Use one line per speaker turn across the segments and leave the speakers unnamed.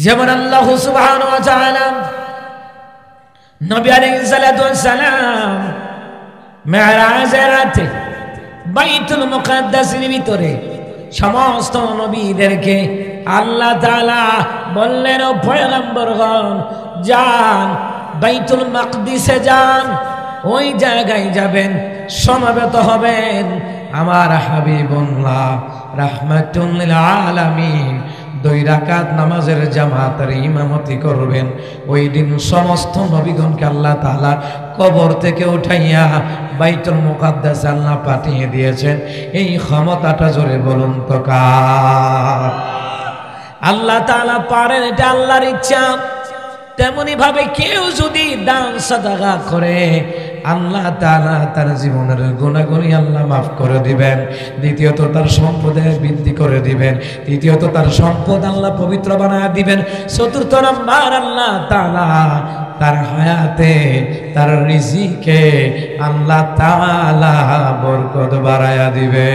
যেমন আল্লাহ সুবহানাহু ওয়া তাআলা নবী আলাইহিস সালাতু ওয়াস সালাম মেরাজের রাতে বাইতুল মুকাদ্দাসের ভিতরে সমস্ত নবীদেরকে আল্লাহ তাআলা বললেন, ও পয়গম্বরগণ, যান বাইতুল মাকদিসে যান, ওই জায়গায় যাবেন, সমাবেত হবেন আমার হাবিবুল্লাহ রাহমাতুল লিল আলামিন 2 রাকাত নামাজের জামাতের ইমামতি করবেন। ওই দিন সমস্ত নবীগণকে আল্লাহ তাআলা কবর থেকে উঠাইয়া বাইতুল মুকাদ্দাসে আল্লাহ পাঠিয়ে দিয়েছেন। এই ক্ষমতাটা জোরে বলুন তো কার? আল্লাহ তাআলা পারেন, এটা আল্লাহর ইচ্ছা। তেমনি ভাবে কেউ যদি দান সাদাকা করে আল্লাহ তাআলা তার জীবনের গুনাহগুলি আল্লাহ মাফ করে দিবেন। দ্বিতীয়ত তার সম্পদে বৃদ্ধি করে দিবেন। তৃতীয়ত তার সম্পদ আল্লাহ পবিত্র বানায় দিবেন। চতুর্থ নাম্বার, আল্লাহ তাআলা তার হায়াতে তার রিজিকে আল্লাহ তাআলা বরকত বাড়ায়া দিবে।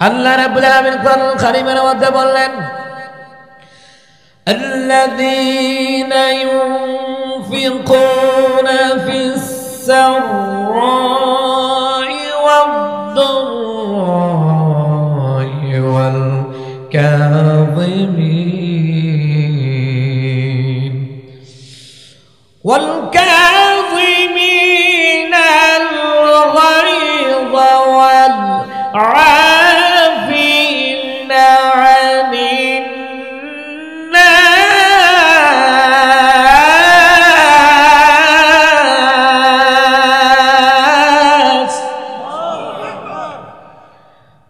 আল্লাহ রাব্বুল আলামিন কোরআনুল কারীমের মধ্যে বললেন, الذين ينفقون في السراء والضراء والكاظمين الغيظ والعافين عن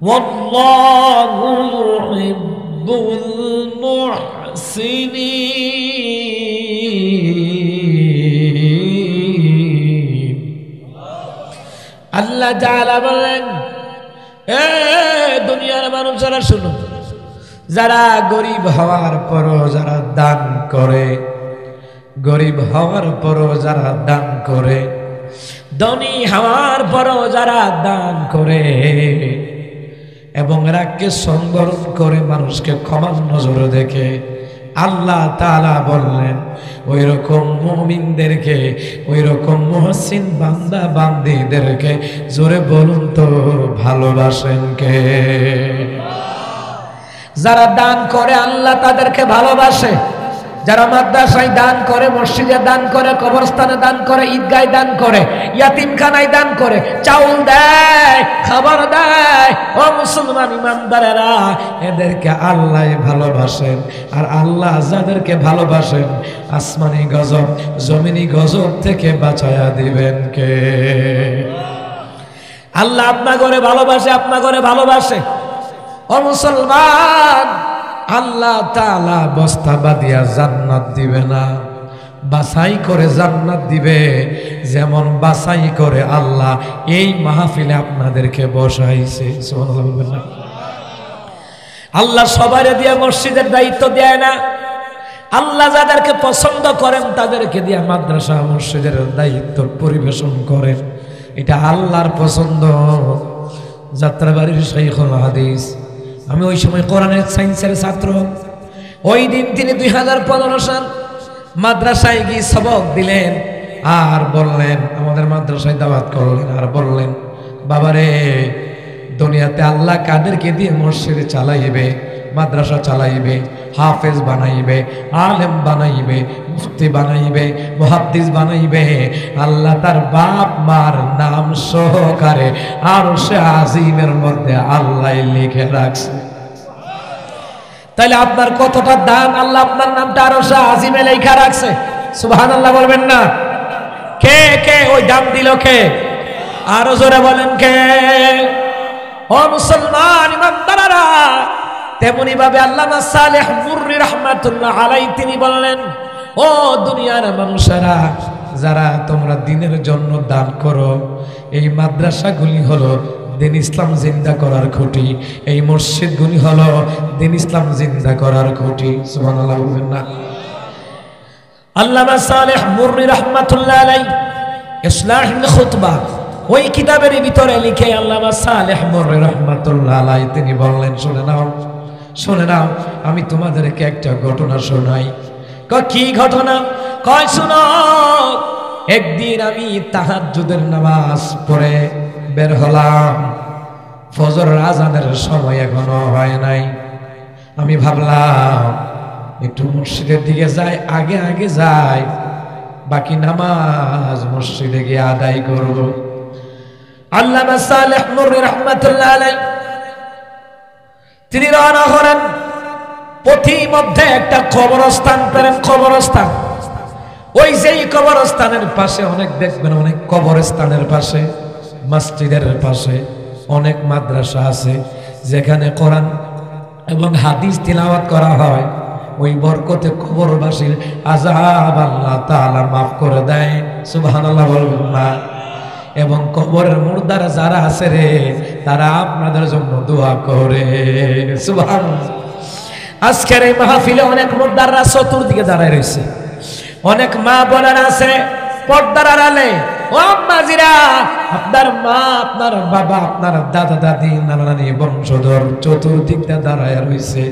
والله يحب المحسنين। আল্লাহ তাআলা বলেন, এ দুনিয়ার মানুষেরা শুনো, যারা গরিব হওয়ার পরও যারা দান করে, গরিব হওয়ার পরও যারা দান করে, ধনী হওয়ার পরও যারা দান করে এবং রাগকে সংবরণ করে মানুষকে ক্ষমার নজরে দেখে, আল্লাহ তাআলা বললেন ওই রকম মুমিনদেরকে, ওই রকম মুহসিন বান্দা বান্দীদেরকে জোরে বলুন তো ভালোবাসেন কে? যারা দান করে আল্লাহ তাদেরকে ভালোবাসে। যারা মাদ্রাসায় দান করে, মসজিদে দান করে, কবরস্থানে দান করে, ঈদগায় দান করে, ইয়াতিমখানায় দান করে, চাউল দেয়, খাবার দেয়, ও মুসলমান ইমানদারেরা, এদেরকে আল্লাহ ভালোবাসেন। আর আল্লাহ যাদেরকে ভালোবাসেন আসমানি গজব জমিনি গজব থেকে বাঁচায়া দিবেন কে? আল্লাহ আপনা করে ভালোবাসে, আপনা করে ভালোবাসে। ও মুসলমান, আল্লাহ তাআলা বস্তা বাঁধিয়া জান্নাত দিবে না, বাছাই করে জান্নাত দিবে। যেমন বাছাই করে আল্লাহ এই মাহফিলে আপনাদেরকে বসাইছে। সুবহানাল্লাহ বলবেন না? আল্লাহ সবাইরে দিয়া মসজিদের দায়িত্ব দেয় না। আল্লাহ যাদেরকে পছন্দ করেন তাদেরকে দিয়া মাদ্রাসা মসজিদের দায়িত্ব পরিবেশন করেন। এটা আল্লাহর পছন্দ। যাত্রাবাড়ির শাইখুল হাদিস, আমি ওই সময় কোরআনের সায়েন্সের ছাত্র। ওই দিন তিনি 2015 সাল মাদ্রাসায় গিয়ে সবক দিলেন আর বললেন, আমাদের মাদ্রাসায় দাওয়াত করলেন আর বললেন, বাবারে দুনিয়াতে আল্লাহ কাদেরকে দিয়ে মসজিদ চালাইবে, মাদ্রাসা চালাইবে, হাফেজ বানাইবে, আলেম বানাইবে, মুফতি বানাইবে, মুহাদ্দিস বানাইবে, আল্লাহ তার বাপ মার নাম সহকারে আরশে আজিমের মধ্যে আল্লাহ লিখে রাখছে। তাইলে আপনার কতটা দান, আল্লাহ আপনার নামটা আরশে আজিমে লেখা রাখছে। সুবহানাল্লাহ বলবেন না? কে কে ওই দাম দিল কে? আরো জোরে বলেন কে? ও মুসলমান ইমানদাররা, তেমনি ভাবে আল্লামা সালেহ মুররি রাহমাতুল্লাহ আলাইহি তিনি বললেন, ও দুনিয়ার মানুষেরা, যারা তোমরা দিনের জন্য দান করো, এই মাদ্রাসাগুলি হলো দিন ইসলাম জিন্দা করার খুঁটি, এই মসজিদগুলি হলো দিন ইসলাম জিন্দা করার খুঁটি। সুবহানাল্লাহ বলবেন না? আল্লামা সালেহ মুররি রাহমাতুল্লাহ আলাইহি ইসলাহুল খুতবা ওই কিতাবের ভিতরে লিখে আল্লামা সালেহ মুররি রাহমাতুল্লাহ আলাইহি তিনি বললেন, শুনে নাও, শুনে নাও, আমি তোমাদেরকে একটা ঘটনা শোনাই। কি ঘটনা? কয় শুনো। একদিন আমি তাহাজ্জুদের নামাজ পড়ে বের হলাম, ফজর আজানের সময় এখনো হয় নাই। আমি ভাবলাম একটু মসজিদের দিকে যাই, আগে আগে যাই, বাকি নামাজ মসজিদে গিয়ে আদায় করব। আল্লামা সালেহ নূরী রাহমাতুল্লাহ আলাইহি তিনি রওনা হলেন। পথিমধ্যে একটা কবরস্থান পেলেন। কবরস্থান, ওই যেই কবরস্থানের পাশে অনেক দেখবেন, অনেক কবরস্থানের পাশে, মসজিদের পাশে অনেক মাদ্রাসা আছে যেখানে কোরআন এবং হাদিস তিলাওয়াত করা হয়। ওই বরকতে কবরবাসীর আযাব আল্লাহ তাআলা মাফ করে দেয়। সুবহানাল্লাহ বলবেন না? এবং কবরের মুর্দারা যারা আছে রে, তারা আপনাদের জন্য দোয়া করে। সুবহানাল্লাহ। আজকের এই মাহফিলে অনেক মুর্দাররা চতুর্দিকে দাঁড়ায় রয়েছে, অনেক মা বোনেরা আছে পর্দার আড়ালে। ও আম্মাজিরা, আপনার মা, আপনার বাবা, আপনার দাদা দাদি, নানা নানি, বংশধর চতুর্দিকটা দাঁড়ায় রয়েছে।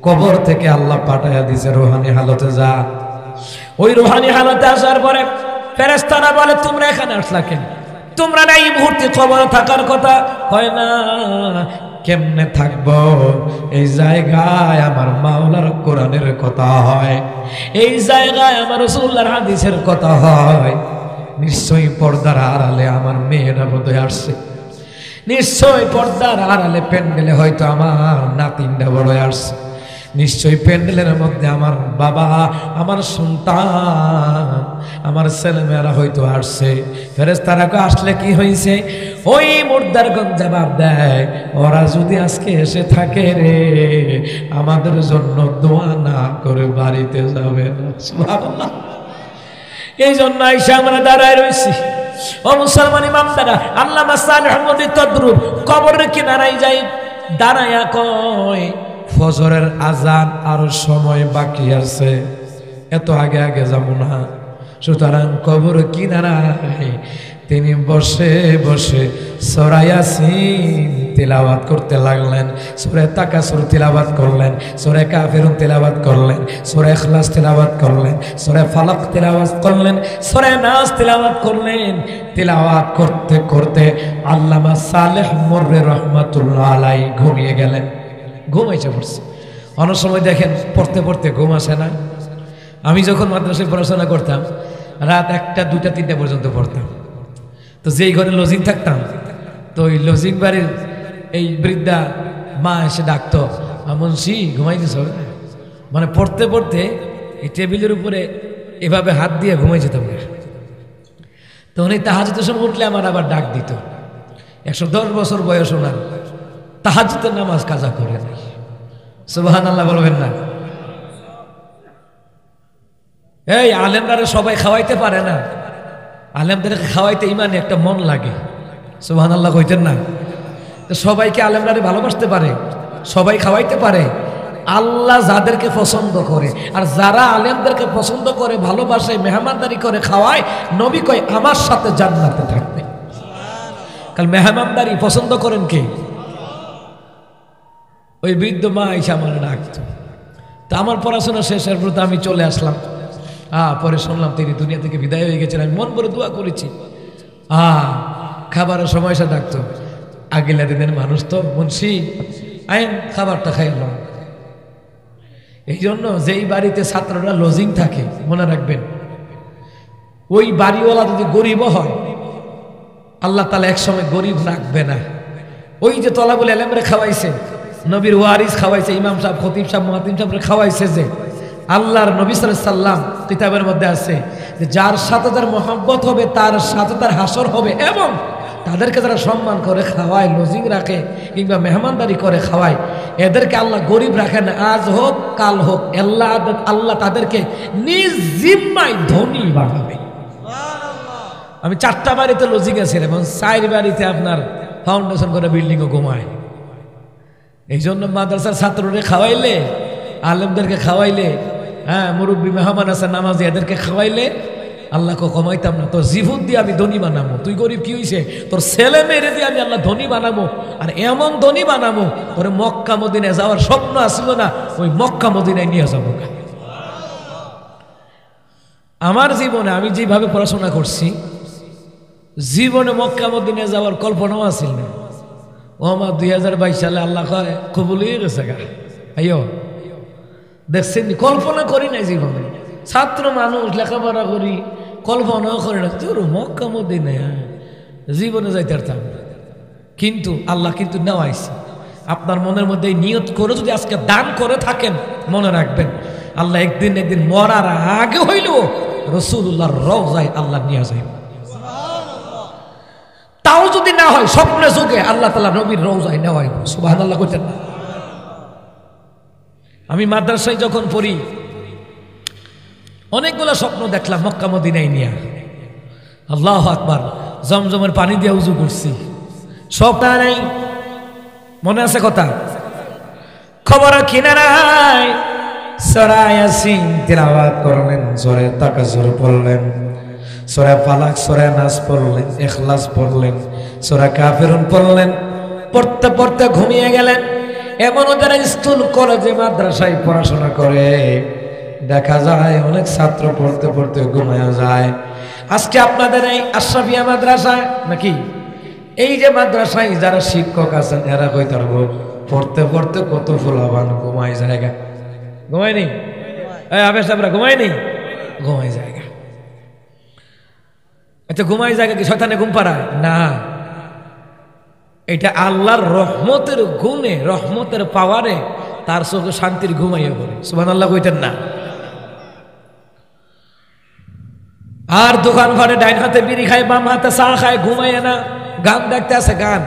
কবর থেকে আল্লাহ পাঠাইয়া দিছে রুহানি হালতে যা। ওই রুহানি হালতে আসার পরে ফেরেশতারা বলে, তোমরা এখানে আসলা কেন? তোমরা না এই মুহূর্তে কবরে থাকার কথা? হয় না। কেমনে থাকবো? এই জায়গায় আমার মাওলার কোরআনের কথা হয়, এই জায়গায় আমার রাসূলুল্লাহর হাদিসের কথা হয়। নিশ্চয়ই পর্দার আড়ালে আমার মেয়েরা বোধহয় আসছে, নিশ্চয়ই পর্দার আড়ালে প্যান্ডেলে হয়তো আমার নাতিনটা বড় আসছে, নিশ্চয়ই প্যান্ডেলের মধ্যে আমার বাবা, আমার সন্তান, আমার ছেলেমেয়েরা হয়তো আসছে। ফেরেশতারা আসলে কি হয়েছে? ওই মুর্দারগণ জবাব দেয়, ওরা যদি আজকে এসে থাকে রে, আমাদের জন্য দোয়া না করে বাড়িতে যাবে না। সুবহানাল্লাহ। এই জন্য আইসা আমরা দাঁড়ায় রয়েছি। ও মুসলমান ইমামদারা, আল্লামা সালেহ নূরী তদ্রুপ কবরের কিনারায় যাই, দাঁড়ায়া কয়, ফজরের আজান আরো সময় বাকি আছে, এত আগে আগে যাবো না। সুতরাং কবর কিনারায় তিনি বসে বসে সূরা ইয়াসিন তিলাওয়াত করতে লাগলেন, সূরা তাকাসুর তিলাওয়াত করলেন, সূরা কাফিরুন তিলাওয়াত করলেন, সূরা ইখলাস তিলাওয়াত করলেন, সূরা ফালাক তিলাওয়াত করলেন, সূরা নাস তিলাওয়াত করলেন। তিলাওয়াত করতে করতে আল্লামা সালেহ নূরী রাহমাতুল্লাহ আলাইহি ঘুমিয়ে গেলেন। ঘুমাইছে পড়ছে। অনেক সময় দেখেন পড়তে পড়তে ঘুম আসে না। আমি যখন মাদ্রাসায় পড়াশোনা করতাম, রাত 1টা 2টা 3টা পর্যন্ত পড়তাম। তো যেই ঘরে লজিং থাকতাম, তো ওই লজিং বাড়ির এই বৃদ্ধা মা এসে ডাকতো, মুন্সি ঘুমাইতেছ? মানে পড়তে পড়তে এই টেবিলের উপরে এভাবে হাত দিয়ে ঘুমাই যেতাম। তো উনি তাহাজ্জুদের সময় উঠলে আমার আবার ডাক দিত। 110 বছর বয়স ওনার, তাহাজ্জুদের নামাজ কাজা করে নাই। সুবহানাল্লাহ বলবেন না? এই আলেমরা সবাই খাওয়াইতে পারে না, আলেমদেরকে খাওয়াইতে ইমানে একটা মন লাগে। সুবহানাল্লাহ কইতেন না? তো সবাইকে আলেমরা ভালোবাসতে পারে, সবাই খাওয়াইতে পারে। আল্লাহ যাদেরকে পছন্দ করে আর যারা আলেমদেরকে পছন্দ করে, ভালোবাসে, মেহমানদারি করে, খাওয়ায়, নবী কয় আমার সাথে জান্নাতে থাকবে। কাল মেহমানদারি পছন্দ করেন কে? ওই বৃদ্ধ মা এসে আমার ডাকতো। তা আমার পড়াশোনা শেষের পর আমি চলে আসলাম। পরে শুনলাম তিনি দুনিয়া থেকে বিদায় হয়ে গেছেন। আমি মন করে দোয়া করেছি। খাবারের সময় এসে ডাকতো। আগেলা দিনের মানুষ তো, মুন্সি আইন খাবারটা খাইলাম। এই জন্য যেই বাড়িতে ছাত্ররা লজিং থাকে, মনে রাখবেন, ওই বাড়িওয়ালা যদি গরিবও হয়, আল্লাহ তাআলা একসময় গরিব রাখবে না। ওই যে তলাবুল ইলমরে খাওয়াইছে, নবীর ওয়ারিস খাওয়াইছে, ইমাম সাহেব, খতিব সাহেব, মুয়াজ্জিন সাহেবরে খাওয়াইছে, যে আল্লাহর নবী সাল্লাল্লাহু আলাইহি সাল্লাম কিতাবের মধ্যে আছে যে যার সাথে তার মহব্বত হবে তার সাথে তার হাসর হবে, এবং তাদেরকে যারা সম্মান করে খাওয়ায়, লজিং রাখে কিংবা মেহমানদারি করে খাওয়ায়, এদেরকে আল্লাহ গরিব রাখেন। আজ হোক কাল হোক, আল্লাহ তাদেরকে নিজ জিম্মায় ধনী বানাবে। আমি 4টা বাড়িতে লজিং আছেন এবং 4 বাড়িতে আপনার ফাউন্ডেশন করে বিল্ডিংও ঘুমায়। এই জন্য মাদ্রাসার ছাত্রদের খাওয়াইলে, আলেমদেরকে খাওয়াইলে, মুরব্বী মেহমান আছে নামাজি, এদেরকে খাওয়াইলে আল্লাহকে কমাইতাম না, তোর জীবন দিয়ে আমি ধনী বানাবো। তুই গরিব কি হইছে, তোর ছেলে মেয়েরে দিয়ে আমি আল্লাহ ধনী বানাবো, আর এমন ধনী বানাবো তোর মক্কা মদিনায় যাওয়ার স্বপ্ন আসলো না, ওই মক্কা মদিনায় নিয়ে যাবো। আমার জীবনে আমি যেভাবে পড়াশোনা করছি, জীবনে মক্কা মদিনায় যাওয়ার কল্পনাও আসিল না। ও আমার 2022 সালে আল্লাহ কয় কবুল হয়ে গেছে গা। আইও দেখছেন, কল্পনা করি নাই জীবনে। ছাত্র মানুষ, লেখাপড়া করি, কল্পনাও করি না তোর মক্কা মদিনায় জীবনে যাইতে পারতাম। কিন্তু আল্লাহ কিন্তু নেওয়াইছে। আপনার মনের মধ্যে নিয়ত করে যদি আজকে দান করে থাকেন, মনে রাখবেন আল্লাহ একদিন একদিন মরার আগে হইল রাসূলুল্লাহর রওজায় আল্লাহ নিয়ে যাইব। তাও যদি না হয় স্বপ্নে যুগে আল্লাহ তাআলা নবীর রওজায় নেওয়াইব। সুবহানাল্লাহ কইতেন না? আমি মাদ্রাসায় যখন পড়ি অনেকগুলো স্বপ্ন দেখলাম মক্কা মদিনায় নিয়ে। আল্লাহু আকবার, জমজমের পানি দিয়ে উযু করছি, স্বপ্ন নাই, মনে আছে কথা? খবর কিনারায় সূরা ইয়াসিন তিলাওয়াত করলেন, সূরা তাকাসুর পড়লেন, সূরা ফালাক, সূরা নাস পড়লেন, ইখলাস পড়লেন, সূরা কাফিরুন পড়লেন। পড়তে পড়তে ঘুমিয়ে গেলেন। এমনও যারা স্কুল কলেজে মাদ্রাসায় পড়াশোনা করে দেখা যায় অনেক ছাত্র পড়তে পড়তে ঘুমায়া যায়। আজকে আপনাদের এই আশরাফিয়া মাদ্রাসায় নাকি এই যে মাদ্রাসায় যারা শিক্ষক আছেন এরা কইতে পারবো পড়তে পড়তে কত ফুলাবান ঘুমাই জায়গা। ঘুমায়নি? আবেশ সাহেবরা ঘুমায়নি? ঘুমাই জায়গা। আচ্ছা, ঘুমাই জায়গা কি শয়তানে ঘুম পাড়ায়? না, এটা আল্লাহর রহমতের গুণে, রহমতের পাওয়ারে তার চোখে শান্তির ঘুমাইয়া পড়ে। সুবহানাল্লাহ কইতেন না? আর দোকান ঘরে ডাইন হাতে বিড়ি খায়, বাম হাতে চা খায়, ঘুমাইয়া না, গান দেখতে আছে গান।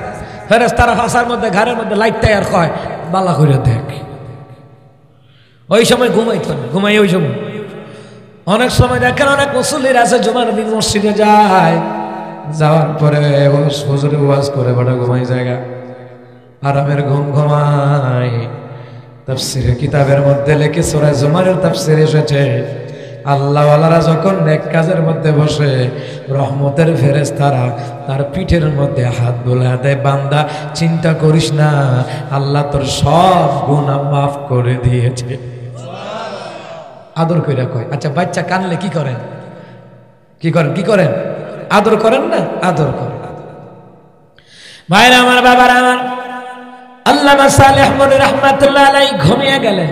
ফেরেশতারা ফাঁসার মধ্যে ঘরের মধ্যে লাইটটা আর কয় বালা করে দেখ। ওই সময় ঘুমাইত না, ঘুমাই ওই সময়। অনেক সময় দেখেন অনেক মুসল্লির আছে জুমার দিন মসজিদে যায়, যাওয়ার পরে হুজুরে ওয়াজ করে বড় ঘুমাই জায়গা, আরামের ঘুম ঘুমায়। তাফসীরের কিতাবের মধ্যে লেখে সূরা জুমারের তাফসীর এসেছে, আল্লাহ ওয়ালারা যখন নেক কাজের মধ্যে বসে রহমতের ফেরেশতারা তার পিঠের মধ্যে হাত বুলায় দেয়, বান্দা চিন্তা করিস না, আল্লাহ তোর সব গুনাহ মাফ করে দিয়েছে। আদর কইরা কয়। আচ্ছা, বাচ্চা কানলে কি করেন? কি করেন? কি করেন? আদর করেন না? আদর করেন। ভাইরা আমার, বাবারা আমার, আল্লামা সালেহ মুরি রাহমাতুল্লাহ আলাইহি ঘুমিয়ে গেলেন।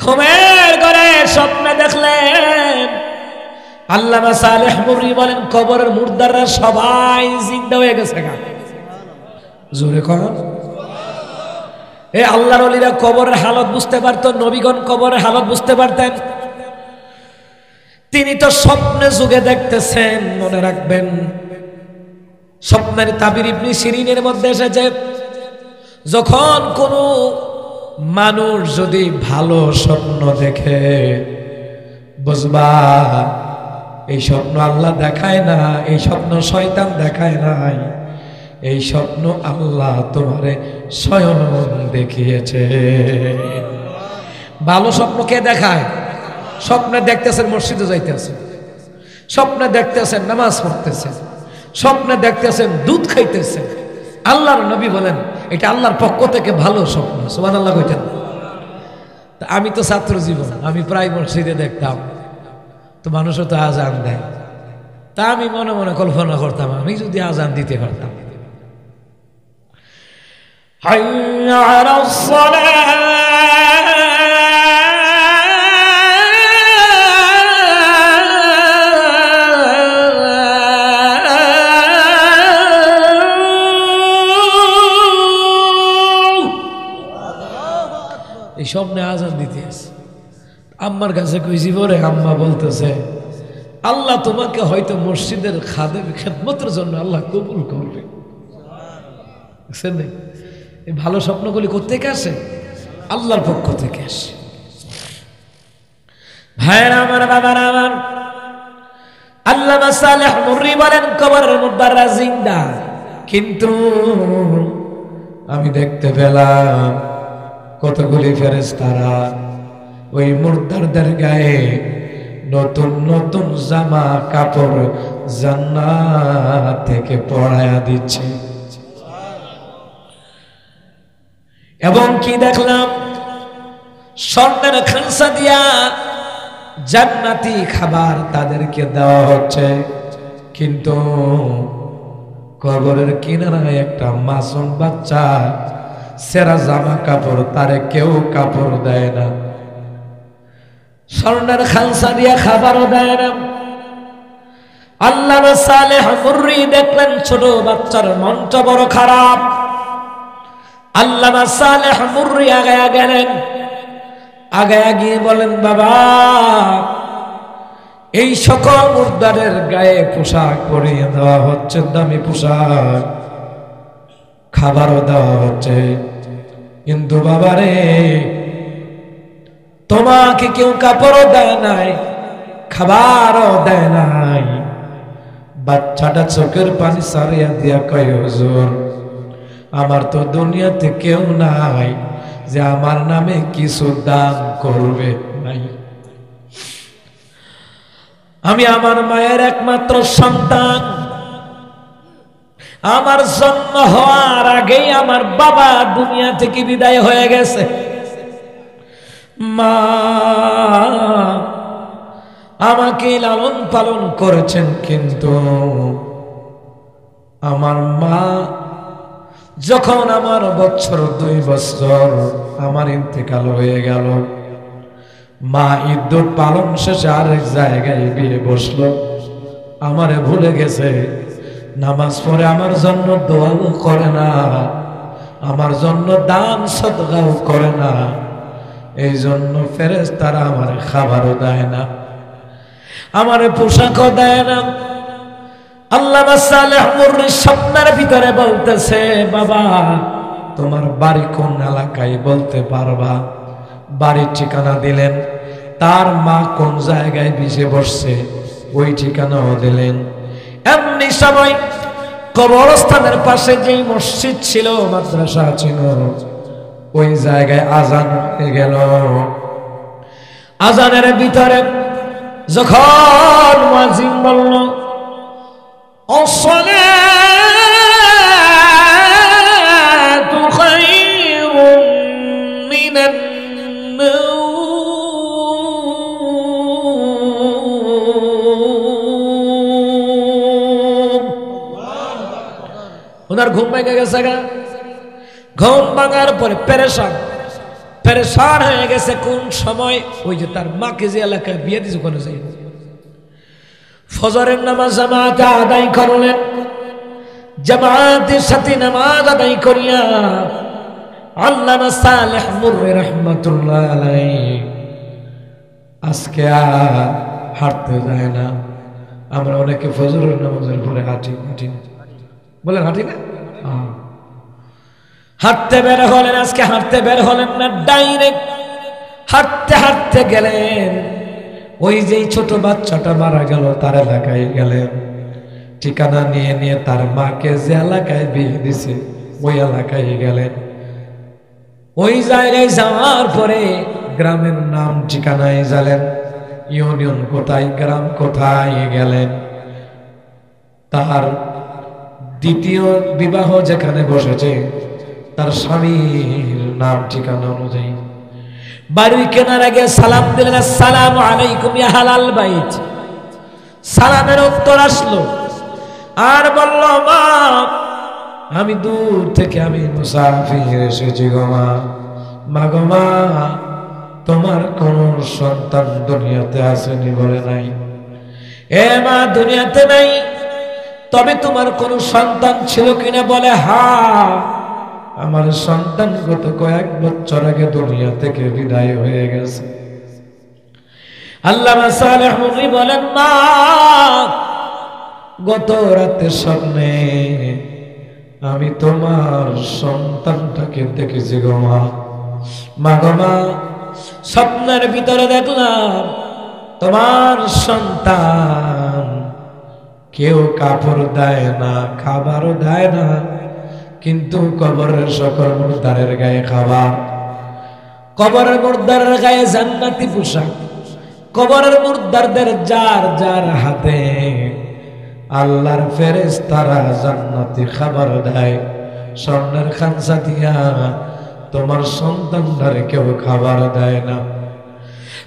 ঘুমের ঘরে স্বপ্নে দেখলেন আল্লামা সালেহ মুরি বলেন কবরের মুর্দাররা সবাই জিন্দা হয়ে গেছে। জোরে কর। এই আল্লাহর ওলিরা কবরের হালত বুঝতে পারতো, নবীগণ কবরের হালত বুঝতে পারতেন। তিনি তো স্বপ্নে যুগে দেখতেছেন। মনে রাখবেন স্বপ্নের তাবির ইবনে সিরিনের মধ্যে এসেছে, যখন কোনো মানুষ যদি ভালো স্বপ্ন দেখে বুঝবা এই স্বপ্ন আল্লাহ দেখায় না, এই স্বপ্ন শয়তান দেখায় নাই, এই স্বপ্ন আল্লাহ তোমারে স্বয়ং দেখিয়েছে। ভালো স্বপ্ন কে দেখায়? স্বপ্নে দেখতেছেন মসজিদে যাইতেছেন, স্বপ্নে দেখতেছেন নামাজ পড়তেছেন, স্বপ্নে দেখতেছেন দুধ খাইতেছেন। আল্লাহর নবী বলেন এটা আল্লাহর পক্ষ থেকে ভালো স্বপ্ন। সুবহানাল্লাহ কইতেন। তা আমি তো ছাত্র জীবন, আমি প্রায় মসজিদে দেখতাম, তো মানুষও তো আজান দেয়, তা আমি মনে মনে কল্পনা করতাম আমি যদি আজান দিতে পারতাম। হাইয়া আলাস সালাহ, এই স্বপ্নে আজান দিতে আছে। আম্মার কাছে কইছি, পরে আম্মা বলতেছে আল্লাহ তোমাকে হয়তো মসজিদের খাদেম খেদমতের জন্য আল্লাহ কবুল করবে। এই ভালো স্বপ্নগুলি কোত্থেকে আসে? আল্লাহর পক্ষ থেকে আসে। ভাইরা আমার, বাবারা আমার, আল্লামা সালেহ মুরি বলেন কবরের মুর্দাররা জিন্দা, কিন্তু আমি দেখতে পেলাম কতগুলি ফেরেশতারা ওই মুর্দারদের গায়ে নতুন নতুন জামা কাপড় জান্নাত থেকে পরায়া দিচ্ছে। এবং কি দেখলাম, স্বর্ণের খানসা দিয়া জান্নাতি খাবার তাদেরকে দেওয়া হচ্ছে, কিন্তু কবরের কিনারায় একটা মাসুম বাচ্চা সেরা জামা কাপড় তারে কেউ কাপড় দেয় না, স্বর্ণের খানসা দিয়া খাবারও দেয় না। আল্লামা সালেহ মুররি দেখলেন ছোট বাচ্চার মনটা বড় খারাপ। আল্লামা সালেহ মুররি আগায়া গেলেন, আগায়া গিয়ে বলেন, বাবা, এই সকল মুর্দারের গায়ে পোশাক পরিয়ে দেওয়া হচ্ছে, দামি পোশাক, খাবারও দেওয়া হচ্ছে, কিন্তু বাবারে তোমাকে কেউ কাপড়ও দেয় নাই, খাবারও দেয় নাই। বাচ্চাটা চোখের পানি সারিয়া দিয়া কয়, হুজুর, আমার তো দুনিয়াতে কেউ নাই যে আমার নামে কিছু দান করবে নাই। আমি আমার মায়ের একমাত্র সন্তান। আমার জন্ম হওয়ার আগেই আমার বাবা দুনিয়া থেকে বিদায় হয়ে গেছে। মা আমাকে লালন পালন করেছেন, কিন্তু আমার মা যখন আমার 2 বছর আমার ইন্তেকাল হয়ে গেল, মা ইদ্যুৎ পালন শেষে আরেক জায়গায় বিয়ে বসলো, আমারে ভুলে গেছে, নামাজ পড়ে আমার জন্য দোয়াও করে না, আমার জন্য দান সদকাও করে না, এই জন্য ফেরেশতারা আমার খাবারও দেয় না, আমারে পোশাকও দেয় না। আল্লামা সালেহ মুররি স্বপ্নের ভিতরে বলতেছে, বাবা, তোমার বাড়ি কোন এলাকায় বলতে পারবা? বাড়ির ঠিকানা দিলেন, তার মা কোন জায়গায় বিছে বসছে ওই ঠিকানাও দিলেন। এমনি সময় কবরস্থানের পাশে যেই মসজিদ ছিল, মাদ্রাসা ছিল, ওই জায়গায় আজান হয়ে গেল। আজানের ভিতরে যখন মুয়াজ্জিন বলল, আসসালাতু খায়রুম মিনান নাওম, ওনার ঘুম ভেঙে গেছে গা। ঘুম ভাঙার পরে পেরেশান হয়ে গেছে। কোন সময় ওই যে তার মাকে যে এলাকায় বিয়ে দিয়েছে ওখানে যাই, ফজরের নামাজ জামাতে আদায় করলেন। জামাতের সাথে নামাজ আদায় করিয়া আল্লামা সালেহ মুররি রাহমাতুল্লাহ আলাইহি আজকে আর হাঁটতে যায় না। আমরা অনেকে ফজরের নামাজের পরে হাঁটি বলেন, হাঁটি না, হাঁটতে বের হলেন, আজকে হাঁটতে বের হলেন না, ডাইরেক্ট হাঁটতে গেলেন ওই যে ছোট বাচ্চাটা মারা গেল তার এলাকায় গেলেন। ঠিকানা নিয়ে তার মাকে যে এলাকায় বিয়ে দিছে ওই এলাকায় গেলেন। ওই জায়গায় যাওয়ার পরে গ্রামের নাম ঠিকানায় জানেন, ইউনিয়ন কোথায়, গ্রাম কোথায় গেলেন। তার দ্বিতীয় বিবাহ যেখানে বসেছে তার স্বামীর নাম ঠিকানা অনুযায়ী বাড়ি কেনার আগে সালাম দিলেন, আসসালামু আলাইকুম ইয়া হালাল বাইত। সালামের উত্তর আসলো, আর বলল, মা, আমি দূর থেকে আমি মুসাফির এসেছি গো মা। মা গো মা, তোমার কোন সন্তান দুনিয়াতে আসেনি? বলে নাই। এ মা, দুনিয়াতে নাই, তবে তোমার কোন সন্তান ছিল কিনা? বলে হ্যাঁ, আমার সন্তান গত কয়েক বছর আগে দুনিয়া থেকে বিদায় হয়ে গেছে। আল্লামা সালেহ মুররি বলেন, মা, গত রাতে স্বপ্নে আমি তোমার সন্তানটাকে দেখেছি গো মা। মা গো মা, স্বপ্নের ভিতরে দেখলাম তোমার সন্তান কেউ কাপড় দেয় না, খাবারও দেয় না, কিন্তু কবরের সকল মুর্দারের গায়ে খাবার, কবরের মুর্দারের গায়ে জান্নাতি পোশাক, কবরের মুর্দারদের যার যার হাতে আল্লাহর ফেরেশতারা জান্নাতি খাবার দেয়, স্বর্ণের খানসা দিয়া তোমার সন্তানটারে কেউ খাবার দেয় না,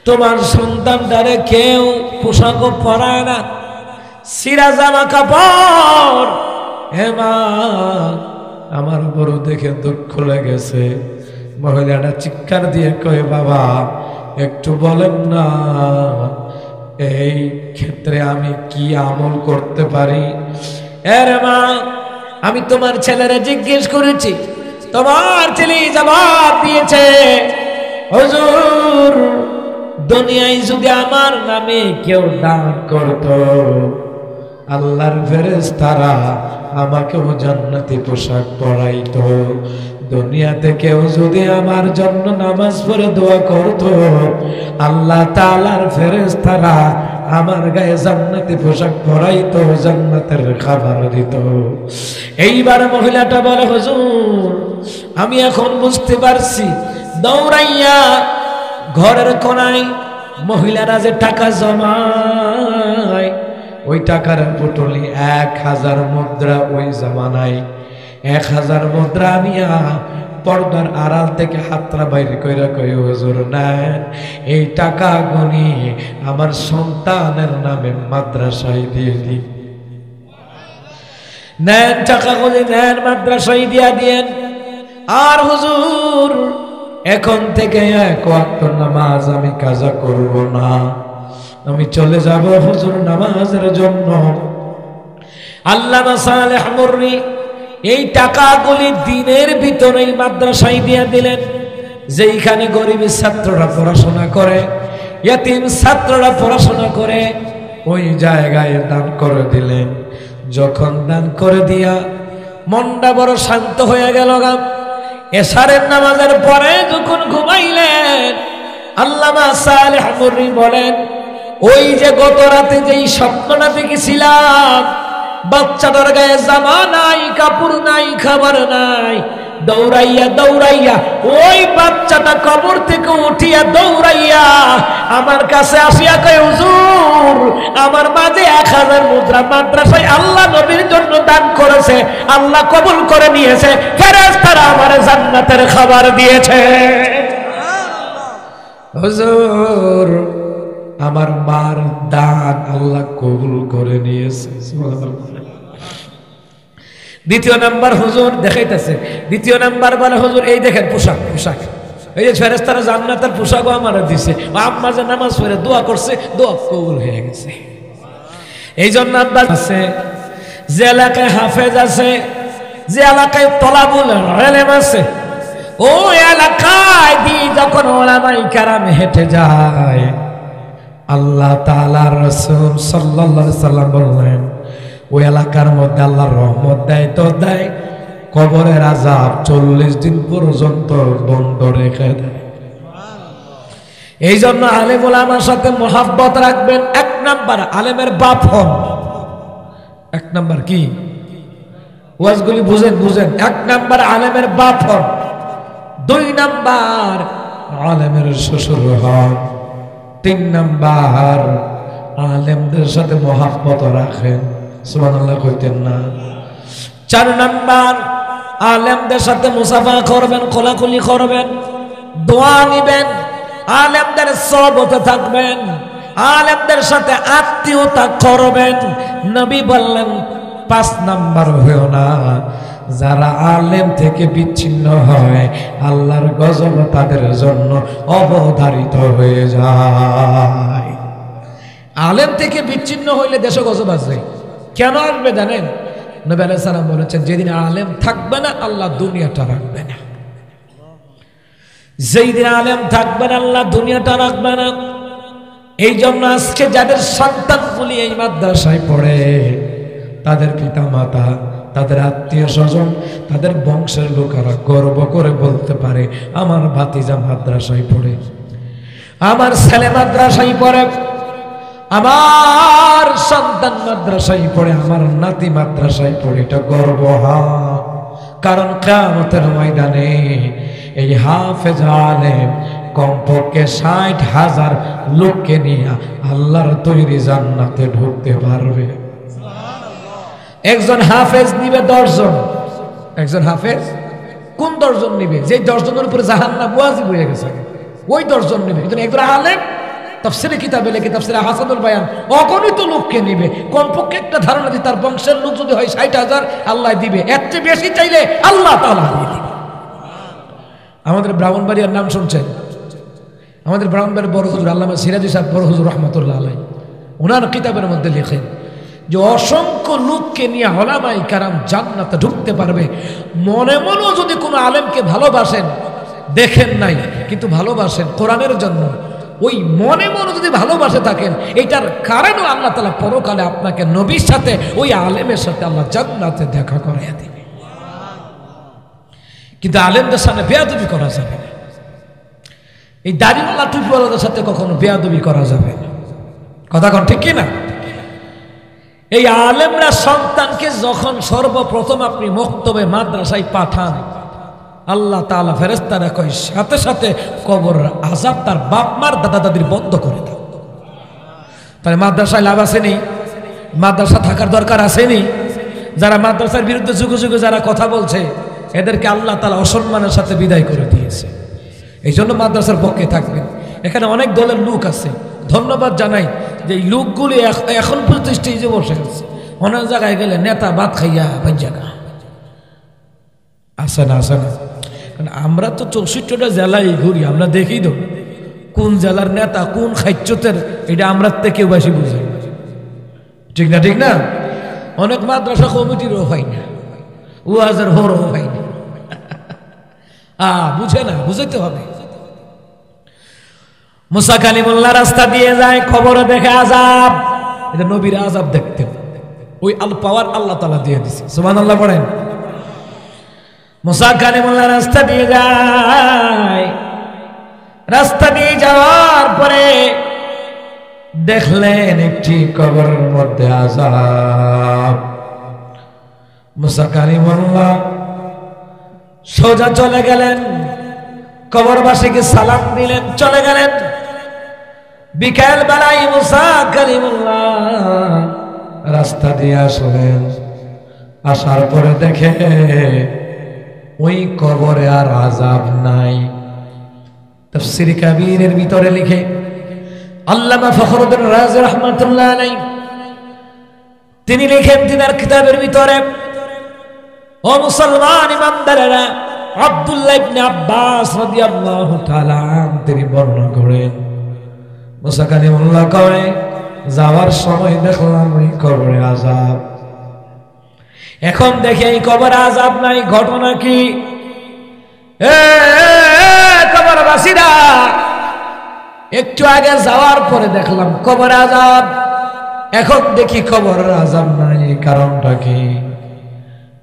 তোমার সন্তানটারে কেউ পোশাক পরায় না, সিরা জামা কাপড়। হে মা, আমার বড় দেখে দুঃখ লেগেছে। মহিলাটা চিৎকার দিয়ে কয়ে, বাবা একটু বলেন না এই ক্ষেত্রে আমি কি আমল করতে পারি? এর মা, আমি তোমার ছেলেরে জিজ্ঞেস করেছি, তোমার ছেলে জবাব দিয়েছে, হুজুর দুনিয়ায় যদি আমার নামে কেউ দান করত, আল্লাহর ফেরেশতারা আমাকেও জান্নাতি পোশাক পরাইতো। দুনিয়াতে কেউ যদি আমার জন্য নামাজ পড়ে দোয়া করত, আল্লাহ তাআলার ফেরেশতারা আমার গায়ে জান্নাতি পোশাক পরাইতো, জান্নাতের খাবার দিত। এইবার মহিলাটা বলে, হুজুর আমি এখন বুঝতে পারছি। দৌড়াইয়া ঘরের কোনায় মহিলারা যে টাকা জমায়, ওই টাকার পুটলি 1000 মুদ্রা। ওই জামানায় 1000 মুদ্রা নিয়া পর্দার আড়াল থেকে হাতটা বাইরে কইরা কই, হুজুর না এই টাকা গুনি আমার সন্তানের নামে মাদ্রাসায় দিয়ে দিই। নেন টাকাগুলি, নেন মাদ্রাসায় দিয়া দিয়েন। আর হুজুর এখন থেকে 1 ওয়াক্ত নামাজ আমি কাজা করব না, আমি চলে যাব হুজুর নামাজের জন্য। আল্লামা সালেহ মুররি এই টাকাগুলি দিনের ভিতরেই মাদ্রাসায় দিয়ে দিলেন, যেইখানে গরিব ছাত্ররা পড়াশোনা করে, ইয়াতিম ছাত্ররা পড়াশোনা করে, ওই জায়গায় দান করে দিলেন। যখন দান করে দিয়া মনটা বড় শান্ত হয়ে গেল। এশারের নামাজের পরে যখন ঘুমাইলেন, আল্লামা সালেহ মুররি বলেন, ওই যে গত রাতে যেই স্বপ্নটা দেখেছিলাম, বাচ্চাটার গায়ে জামা নাই, কাপড় নাই, খাবার নাই, দৌড়াইয়া দৌড়াইয়া ওই বাচ্চাটা কবর থেকে উঠিয়া দৌড়াইয়া আমার কাছে আসিয়া কয়, হুজুর আমার মাঝে 1000 মুদ্রা মাদ্রাসায় আল্লাহ নবীর জন্য দান করেছে, আল্লাহ কবুল করে নিয়েছে, ফেরেশতারা আমার জান্নাতের খাবার দিয়েছে। হুজুর আমার মার দান আল্লাহ কবুল করে নিয়েছে। দ্বিতীয় নাম্বার হুজুর দেখাইতেছে, দ্বিতীয় নাম্বার বলে, হুজুর এই দেখেন পোশাক, পোশাক এই যে ফেরেশতারা জান্নাতের পোশাকও আমার দিছে, আম্মা যে নামাজ পড়ে দোয়া করছে, দোয়া কবুল হয়ে গেছে। এই জন্য আব্বা আছে, যে এলাকায় হাফেজ আছে, যে এলাকায় তলাবুল ইলম আছে, ওই এলাকায় দিয়ে যখন উলামায়ে কেরাম হেঁটে যায়, আল্লাহ তাআলার রাসূল সাল্লাল্লাহু আলাইহি সাল্লাম বললেন, ওই এলাকার মধ্যে আল্লাহর রহমত দেয় তো দেয়, কবরের আযাব 40 দিন পর্যন্ত বন্ধ রেখে দেয়। এই জন্য আলেম ওলামার সাথে মহাব্বত রাখবেন। 1 নাম্বার আলেমের বাপ হন। 1 নাম্বার কি ওয়াজগুলি বুঝেন বুঝেন। 1 নাম্বার আলেমের বাপ হন। 2 নাম্বার আলেমের শ্বশুর হন। 3 নাম্বার আলেমদের সাথে মহাব্বত রাখেন। সুবহানাল্লাহ কইতেন না? 4 নাম্বার আলেমদের সাথে মুসাফা করবেন, কোলাকুলি করবেন, দোয়া নিবেন, আলেমদের সহবতে থাকবেন, আলেমদের সাথে আত্মীয়তা করবেন। নবী বললেন 5 নাম্বার হইও না, যারা আলেম থেকে বিচ্ছিন্ন হয় আল্লাহর গজব তাদের জন্য অবধারিত হয়ে যায়। আলেম থেকে বিচ্ছিন্ন হইলে দেশে গজব আসবে। কেন আসবে জানেন? নবী আলাইহিস সালাম বলেছেন, যেদিন আলেম থাকবে না আল্লাহ দুনিয়াটা রাখবে না। যেই দিন আলেম থাকবে না আল্লাহ দুনিয়াটা রাখবে না। এই জন্য আজকে যাদের সন্তানগুলি এই মাদ্রাসায় পড়ে, তাদের পিতা মাতা, তাদের আত্মীয় স্বজন, তাদের বংশের লোকেরা গর্ব করে বলতে পারে, আমার ভাতিজা মাদ্রাসায় পড়ে, আমার ছেলে মাদ্রাসায় পড়ে, আমার সন্তান মাদ্রাসায় পড়ে, আমার নাতি মাদ্রাসায় পড়ে। এটা গর্ব। কারণ কিয়ামতের ময়দানে এই হাফেজ আলেম কমপক্ষে 60,000 লোককে নিয়ে আল্লাহর তৈরি জান্নাতে ঢুকতে পারবে। একজন হাফেজ নিবে 10 জন। একজন হাফেজ কোন 10 জন নিবে? যে 10 জনের উপরে জাহান্নাম ওয়াজিব হয়ে গেছে, ওই 10 জন নিবে। কিন্তু একজন আলেম তাফসীরে কিতাবে লেখে, তাফসীরে হাসানুল বায়ান, অগণিত লোককে নিবে। কমপক্ষে একটা ধারণা দিয়ে তার বংশের লোক যদি হয় 60,000, আল্লাহ দিবে। এর চেয়ে বেশি চাইলে আল্লাহ তাআলা দিয়ে দিবে। আমাদের ব্রাহ্মণবাড়িয়ার নাম শুনছেন? আমাদের ব্রাহ্মণবাড়ির বড় হুজুর আল্লামা সিরাজি সাহেব বড় হুজুর রহমাতুল্লাহ আলাইহি, ওনার কিতাবের মধ্যে লেখেন যে অসংখ্য লোককে নিয়ে উলামায়ে কেরাম জান্নাতে ঢুকতে পারবে। মনে মনেও যদি কোনো আলেমকে ভালোবাসেন, দেখেন নাই কিন্তু ভালোবাসেন কোরআনের জন্য, ওই মনে মনে যদি ভালোবাসে থাকেন, এটার কারণে আল্লাহ তাআলা পরকালে আপনাকে নবীর সাথে, ওই আলেমের সাথে আল্লাহ জান্নাতে দেখা করাইয়া দিবে। কিন্তু আলেমদের সামনে বেয়াদবি করা যাবে না। এই দাড়িওয়ালা টুপিওয়ালাদের সাথে কখনো বেয়াদবি করা যাবে না। কথা কোন ঠিক কি না? এই আলেমরা সন্তানকে যখন সর্বপ্রথম আপনি মক্তবে মাদ্রাসায় পাঠান, আল্লাহ তাআলা ফেরেশতারা কয় সাথে সাথে কবরের আযাব তার বাপ মার দাদা দাদির বন্ধ করে দাও। তাহলে মাদ্রাসায় লাভ আসেনি? মাদ্রাসা থাকার দরকার আসেনি? যারা মাদ্রাসার বিরুদ্ধে যুগে যুগে যারা কথা বলছে, এদেরকে আল্লাহ তাআলা অসম্মানের সাথে বিদায় করে দিয়েছে। এই জন্য মাদ্রাসার পক্ষে থাকবেন। এখানে অনেক দলের লোক আছে, ধন্যবাদ জানাই যে এই লোকগুলি এখন পর্যন্ত স্টেজে বসে আছে। অনেক জায়গায় গেলে নেতা ভাত খাইয়া জায়গা আসে না, আসে না। আমরা তো 64টা জেলায় ঘুরি, আমরা দেখি তো কোন জেলার নেতা কোন খাইচ্যতের, এটা আমরা থেকে বেশি বুঝি। ঠিক না? ঠিক না? অনেক মাদ্রাসা কমিটিরও হয় না, ওয়াজের হরও হয় না। বুঝে না, বুঝাইতে হবে। মুসা কালিমুল্লাহ রাস্তা দিয়ে যায়, খবরে দেখে আযাব। এটা নবীর আযাব দেখতে, ওই আল পাওয়ার আল্লাহ তাআলা দিয়ে দিছে। সুবহানাল্লাহ পড়েন। মুসা কালিমুল্লাহ রাস্তা দিয়ে যায়, রাস্তা দিয়ে যাওয়ার পরে দেখলেন একটি কবরের মধ্যে আযাব। মুসা কালিমুল্লাহ সোজা চলে গেলেন, কবরবাসীকে সালাম দিলেন, চলে গেলেন। বিকেল বেলায় মুসা কালিমুল্লাহ রাস্তা দিয়ে আসলেন। আসার পরে দেখে ওই কবরে আর আযাব নাই। তাফসীর কাবীরের ভিতরে লিখে আল্লামা ফখরুদ্দীন রাজি রাহমাতুল্লাহ আলাইহি, তিনি লিখেন তিনার কিতাবের ভিতরে, ও মুসলমান ইমানদারেরা, আব্দুল্লাহ ইবনে আব্বাস রাদিয়াল্লাহু তাআলা আনহু তিনি বর্ণনা করেন, মুসা কালিমুল্লাহ কয় যাওয়ার সময় দেখলাম ওই কবরে আযাব। এখন দেখে এই কবরে আযাব নাই, ঘটনা কি? কবরবাসীরা, একটু আগে যাওয়ার পরে দেখলাম কবরে আযাব, এখন দেখি কবরের আযাব নাই, কারণটা কি?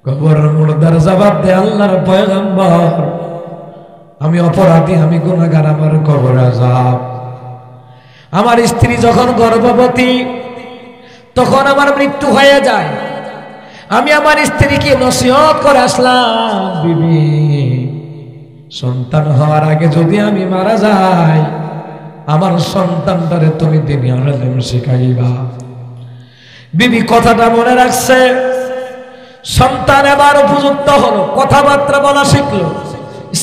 কবরের মুর্দার জবাব দেয় আল্লাহর পয়গম্বর, আমি অপরাধী, আমি গুনাহগার, আমার কবরে আযাব। আমার স্ত্রী যখন গর্ভবতী, তখন আমার মৃত্যু হয়ে যায়। আমি আমার স্ত্রীকে নসিহত করে আসলাম, বিবি সন্তান হওয়ার আগে যদি আমি মারা যাই, আমার সন্তানটারে তুমি দিনী ইলম শিখাইবা। বিবি কথাটা মনে রাখছে। সন্তান এবার উপযুক্ত হলো, কথাবার্তা বলা শিখলো।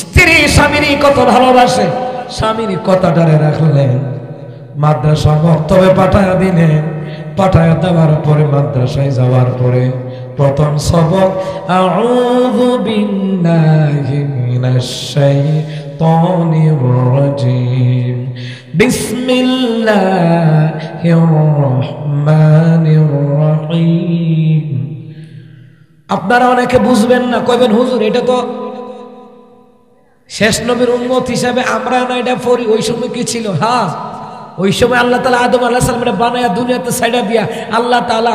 স্ত্রী স্বামীর কত ভালোবাসে, স্বামীর কথাটারে রাখলেন। মাদ্রাসা মক্তবে পাঠায়া দিলেন। পাঠায়া দেওয়ার পরে মাদ্রাসায় যাওয়ার পরে প্রথম সবক আউযু বিল্লাহি মিনাশ শাইতানির রাজিম বিসমিল্লাহির রহমানির রহিম। আপনারা অনেকে বুঝবেন না, কইবেন হুজুর এটা তো শেষ নবীর উম্মত হিসাবে আমরা না এটা পড়ি, ওই সময় কি ছিল? হ্যাঁ, ওই সময় আল্লাহ তাআলা আদম আলাইহিস সালামের বানায়া দুনিয়াতে ছাইড়া দিয়া আল্লাহ তাআলা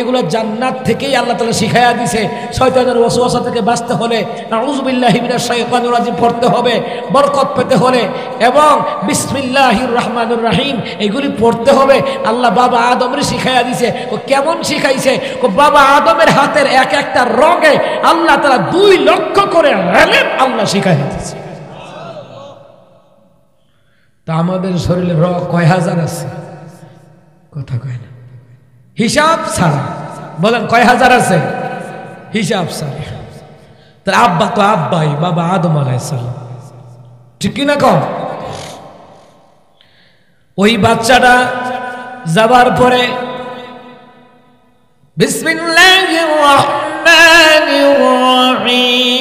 এগুলো জান্নাত থেকেই আল্লাহ তাআলা শিখাইয়া দিয়েছে। শয়তানের ওয়াসওয়াসা থেকে বাঁচতে হলে নাউযু বিল্লাহি মিনাশ শাইতানির রাজিম পড়তে হবে, বরকত পেতে হলে, এবং বিসমিল্লাহির রহমানির রহিম এগুলি পড়তে হবে। আল্লাহ বাবা আদমের শিখাইয়া দিয়েছে। ও কেমন শিখাইছে? ও বাবা আদমের হাতের এক একটা রগে আল্লাহ তাআলা 2 লক্ষ করে ইলম আল্লাহ শিখাইয়া দিয়েছে। তা আমাদের শরীরে কয় হাজার আছে? কথা কয় না, হিসাব ছাড়া। বলেন কয় হাজার আছে? হিসাব ছাড়া। তার আব্বা তো আব্বাই, বাবা আদম আলাইহিস সালাম, ঠিক কিনা কম? ওই বাচ্চাটা যাবার পরে বিসমিল্লাহির রহমানির রহিম,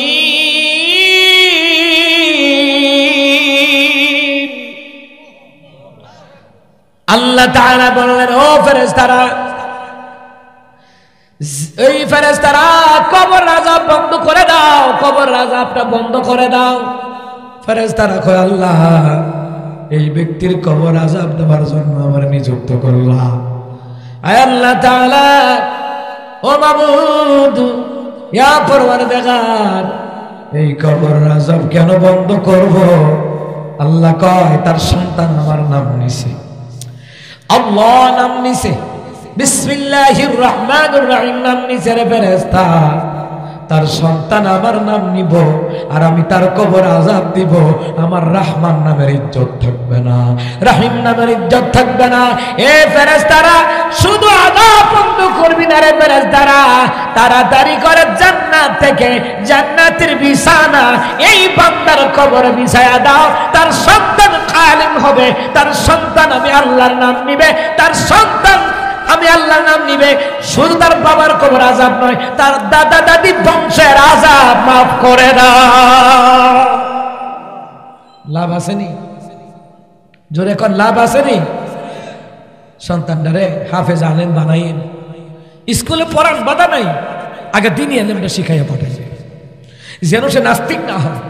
আল্লাহ তাআলা বললেন, ও ফেরেশতারা, এই ফেরেশতারা কবর আযাব বন্ধ করে দাও, কবর আযাবটা বন্ধ করে দাও। ফেরেশতারা কয়, আল্লাহ, এই ব্যক্তির কবর আযাব দেওয়ার জন্য আমার নিযুক্ত করলাম। আয় আল্লাহ তাআলা, ও মাবুদ, ইয়া পরওয়ারদিগার, এই কবর আযাব কেন বন্ধ করব? আল্লাহ কয়, তার সন্তান আমার নাম নিছে, আল্লাহ নাম নিছে, বিসমিল্লাহির রহমানির রহিম নাম নিছে রে ফেরেশতা, তার সন্তান আমার নাম নিব আর আমি তার কবর আযাব দিব, আমার রহমান নামের ইজ্জত থাকবে না, রহিম নামের ইজ্জত থাকবে না। এ ফেরেশতারা, শুধু আযাব বন্ধ করবি না রে ফেরেশতারা, তাড়াতাড়ি করে জান্নাত থেকে জান্নাতের বিছানা এই বান্দার কবরে বিছায়া দাও। তার সন্তান কালিম হবে, তার সন্তান আমি আল্লাহর নাম নিবে, তার সন্তান আমি আল্লাহর নাম নিবে। শুধু তার বাবার কবর আযাব নয়, তার দাদা দাদি বংশের আযাব মাফ করে দাও। লাভ আসেনি? জোরে কোন লাভ আসেনি? সন্তানটারে হাফেজ আলেম বানাইন, স্কুলে পড়ান, বাধা নাই, আগে দিনই আলেমটা শিখাইয়া পাঠাইছে, যেন সে নাস্তিক না হয়,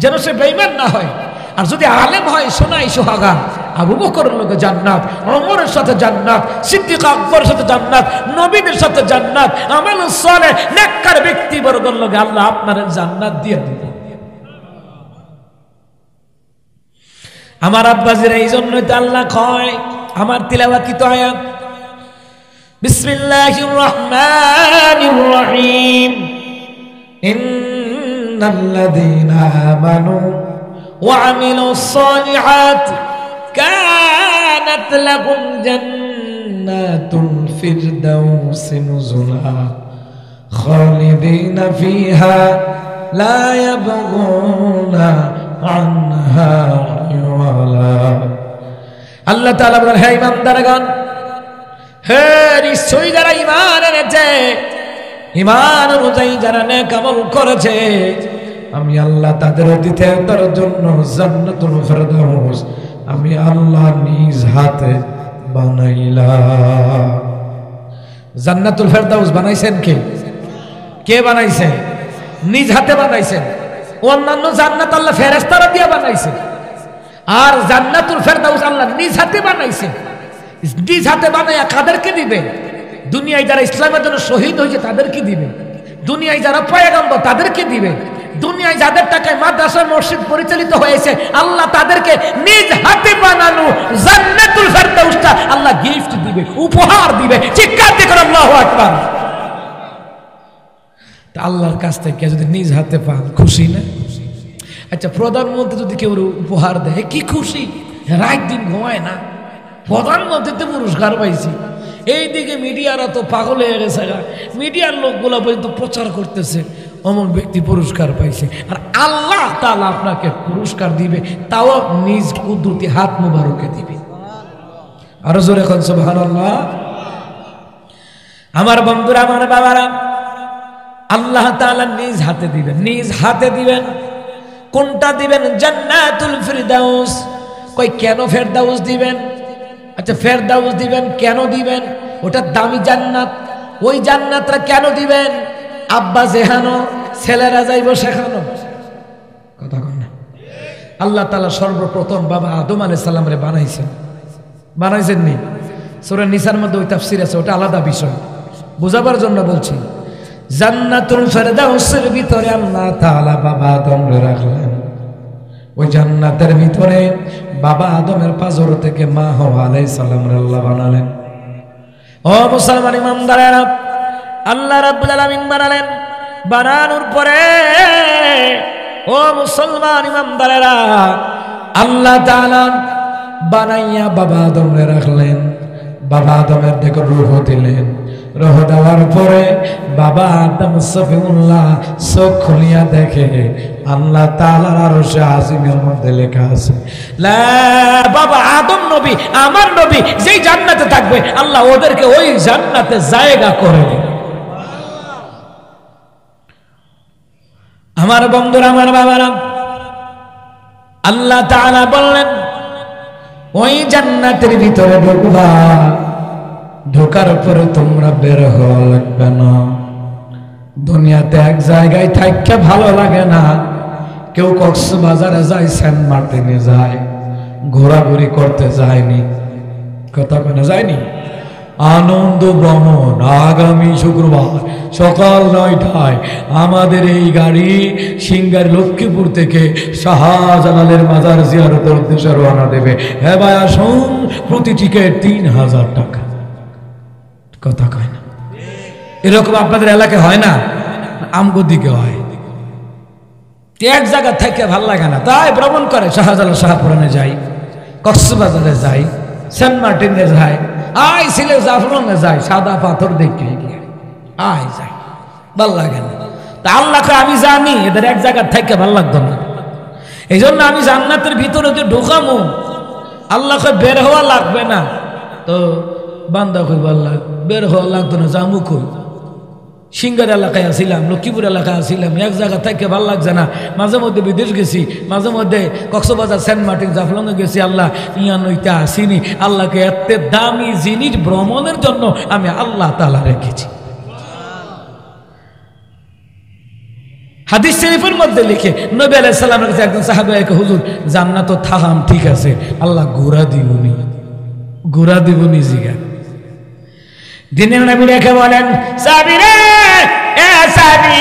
যেন সে বেঈমান না হয়। আর যদি আলেম হয়, শোনাই সোহাগা, আবু বকরের লোকে জান্নাত, ওমরের সাথে জান্নাত, সিদ্দিক আকবরের সাথে জান্নাত, নবীদের সাথে জান্নাত, আমাল সালেহ নেককার ব্যক্তিবর্গের লোকে আল্লাহ আপনার জান্নাত দিয়ে দিবেন। আমার আব্বাজিরা এই জন্যই তো আল্লাহ কয়, আমার তিলাওয়াতিত আয়াত, বিসমিল্লাহির রহমানির রহিম, ইন্নাল্লাযীনা আমানু ওয়া আমিলুস সালিহাত কানাত লাহুম জান্নাতুল ফিরদাউসি নুজুলা খালিদিনা ফিহা লা ইয়াবগুনা আনহা ওয়ালা। আল্লাহ তাআলা বলেন, হে ঈমানদারগণ, হে নিশ্চয়ই যারা ঈমান এনেছে, ঈমান অনুযায়ী যারা নেক আমল করেছে, আমি আল্লাহ তাদের অতিথের জন্য জান্নাতুল ফিরদাউস আমি আল্লাহ নিজ হাতে বানাইলাম। জান্নাতুল ফিরদাউস বানাইছেন কে? কে বানাইছেন? নিজ হাতে বানাইছেন। অন্যান্য জান্নাত আল্লাহ ফেরেশতারা দিয়ে বানাইছে, আর জান্নাতুল ফিরদাউস আল্লাহ নিজ হাতে বানাইছে। নিজ হাতে বানাইয়া কাদেরকে দিবে? দুনিয়ায় যারা ইসলামের জন্য শহীদ হয়েছে তাদেরকে দিবে, দুনিয়ায় যারা পয়গম্বর তাদেরকে দিবে, দুনিয়ায় যাদের টাকায় মাদ্রাসা মসজিদ পরিচালিত হয়েছে আল্লাহ তাদেরকে নিজ হাতে বানানো জান্নাতুল ফিরদাউসটা আল্লাহ গিফট দিবে, উপহার দিবে। চিৎকার দিয়ে করে আল্লাহু আকবার। তা আল্লাহর কাছ থেকে যদি নিজ হাতে পান, খুশি না? আচ্ছা, প্রধানমন্ত্রী যদি কেউ উপহার দেয়, কি খুশি, রাত দিন ঘুমায় না, প্রধানমন্ত্রীতে পুরস্কার পাইছি। এইদিকে মিডিয়ারা তো পাগল হয়ে গেছে, মিডিয়ার লোকগুলো পর্যন্ত প্রচার করতেছে অমন ব্যক্তি পুরস্কার পাইছে, আর আল্লাহ তাআলা আপনাকে পুরস্কার দিবে, তাও নিজ কুদরতি হাত মুবারকে দিবে। আরো জোরে এখন সুবহানাল্লাহ। আমার বন্ধুরা, আমার বাবারা, আল্লাহ তাআলা নিজ হাতে দিবেন, নিজ হাতে দিবেন। কোনটা দিবেন? জান্নাতুল ফিরদাউস। কই কেন ফেরদাউস দিবেন? আচ্ছা, ফেরদাউস দিবেন কেন দিবেন? ওটা দামি জান্নাত, ওই জান্নাতটা কেন দিবেন? আব্বা যেহানো ছেলেরা যাইব সেখানো, কথা কন না। আল্লাহ তাআলা সর্বপ্রথম বাবা আদম আলাইহিস সালামরে বানাইছেন, বানাইছেন নি? সূরা নিসার মধ্যে ওই তাফসীর আছে, ওটা আলাদা বিষয়, বোঝাবার জন্য বলছি। জান্নাতুল ফিরদাউসের ভিতরে আল্লাহ তাআলা বাবা আদমরে রাখলেন। ওই জান্নাতের ভিতরে বাবা আদমের পাজর থেকে মা হাওয়া আলাইহিস সালামরে আল্লাহ বানালেন। ও মুসলমান ইমানদারেরা, আল্লাহ রাব্বুল আলামিন বানালেন। বানানোর পরে ও মুসলমান ইমানদারেরা, আল্লাহ তাআলা বানাইয়া বাবা আদমরে রাখলেন। বাবা আদমের দেখো রূহ দিলেন। রূহ দেওয়ার পরে বাবা আদম সফিউল্লাহ চোখ খুলিয়া দেখে আল্লাহ তাআলার আরশে আজিমের মধ্যে লেখা আছে, লা বাবা আদম নবী আমার নবী যেই জান্নাতে থাকবে আল্লাহ ওদেরকে ওই জান্নাতে জায়গা করে দিবে। আমার বন্ধুরা, আমার বাবারা, আল্লাহ তাআলা বললেন ওই জান্নাতের ভিতরে ঢুকবা, ঢোকার পরে তোমরা বের হওয়া লাগবে না। দুনিয়াতে এক জায়গায় থাকতে ভালো লাগে না। কেউ কক্সবাজারে যায়, সেন্ট মার্টিনে যায়, ঘোরাঘুরি করতে যায়নি, কথা কেন যায়নি? আনন্দ ভ্রমণ আগামী শুক্রবার সকাল 9টায় আমাদের এই গাড়ি সিঙ্গার লক্ষ্মীপুর থেকে শাহজালালের মাজার জিয়ারতের উদ্দেশ্যে রওনা দেবে। হ্যাঁ ভাই আসুন, প্রতি টিকিট 3000 টাকা। কথা কয় না? এরকম আপনাদের এলাকায় হয় না? আমগো দিকে হয়। এক জায়গা থেকে ভাল লাগে না, তাই ভ্রমণ করে শাহজালাল শাহপুরানে যাই, কক্সবাজারে যাই, সেন্ট মার্টিনে যাই, আই সিলে জাফলনে যাই, সাদা পাথর দেখে আই যাই, ভাল লাগে না। তা আল্লাহকে আমি জানি এদের এক জায়গা থেকে ভাল লাগতো না, এই জন্য আমি জান্নাতের ভিতরে যে ঢোকামো আল্লাহকে বের হওয়া লাগবে না। তো বান্দা কই বললা বের হওয়া লাগতো না, জামু কই? সিঙ্গার এলাকায় আসিলাম, লক্ষ্মীপুর এলাকায় আসিলাম, এক জায়গা থেকে ভালো লাগছে না। মাঝে মধ্যে বিদেশ গেছি, মাঝে মধ্যে কক্সবাজার, সেন্ট মার্টিন, জাফলংয়ে গেছি। আল্লাহ ইয়া নইতে আসিনি। আল্লাহকে এত দামি জিনিস ভ্রমণের জন্য আমি আল্লাহ তাআলা রেখেছি। হাদিস শরীফের মধ্যে লিখে নবী আলাইহিস সালামের কাছে একজন সাহাবী এসে, হুজুর জান্নাত তো থাকাম ঠিক আছে, আল্লাহ ঘোরা দিবনি, ঘোরা দিবনি জিগা। দিনের নবী রেখে বলেন, সাবিরে এ সাবি,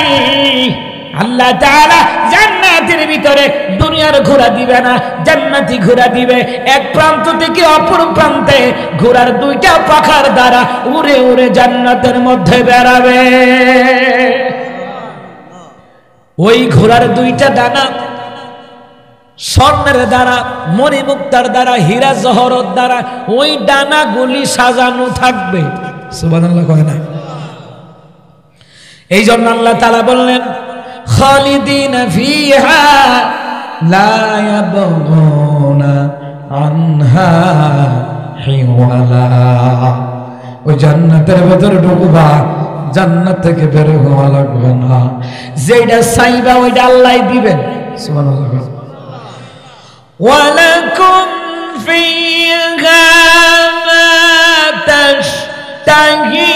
আল্লাহ তাআলা জান্নাতের ভিতরে দুনিয়ার ঘোড়া দিবে না, জান্নাতি ঘোড়া দিবে। এক প্রান্ত থেকে অপর প্রান্তে ঘোড়ার 2টা পাখার দ্বারা উড়ে উড়ে জান্নাতের মধ্যে বেড়াবে। ওই ঘোড়ার 2টা ডানা স্বর্ণের দ্বারা, মণিমুক্তার দ্বারা, হীরা জহরত দ্বারা ওই ডানাগুলি সাজানো থাকবে। সুবহানাল্লাহ কয় না? এই জন্য আল্লাহ তাআলা বললেন, খালিদিনা ফিহা লা ইয়াবগুনা আনহা হিওয়ালা। ওই জান্নাতের ভেতরে ঢুকবা, জান্নাত থেকে বের হওয়া লাগবে না। যেটা চাইবা ওইটা আল্লাহ দিবেন। সুবহানাল্লাহ। ওয়ালাকুম ফিহা মা তাশতাহি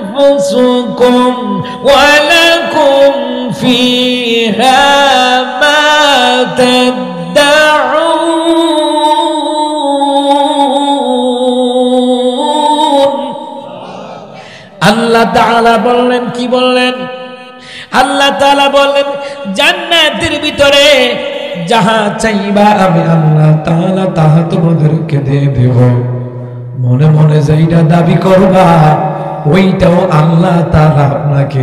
আনফুসুকুম ওয়ালাকুম ফিহা মা তাদউন। আল্লাহ তাআলা বললেন, কি বললেন? আল্লাহ তাআলা বললেন, জান্নাতের ভিতরে যাহা চাইবা আমি আল্লাহ তাআলা তাহা তোমাদেরকে দিয়ে দেব। মনে মনে যেইটা দাবি করবা ওইটাও আল্লাহ তাআলা আপনাকে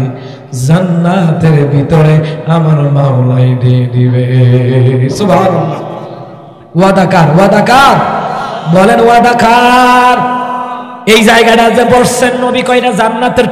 জান্নাতের ভিতরে আমার মাওলাই দিয়ে দিবে। সুবহানাল্লাহ। ওয়াদাকার, ওয়াদাকার বলেন, ওয়াদাকার। এই জায়গাটা যে বসছেন নবী কয়টা জান্নাতের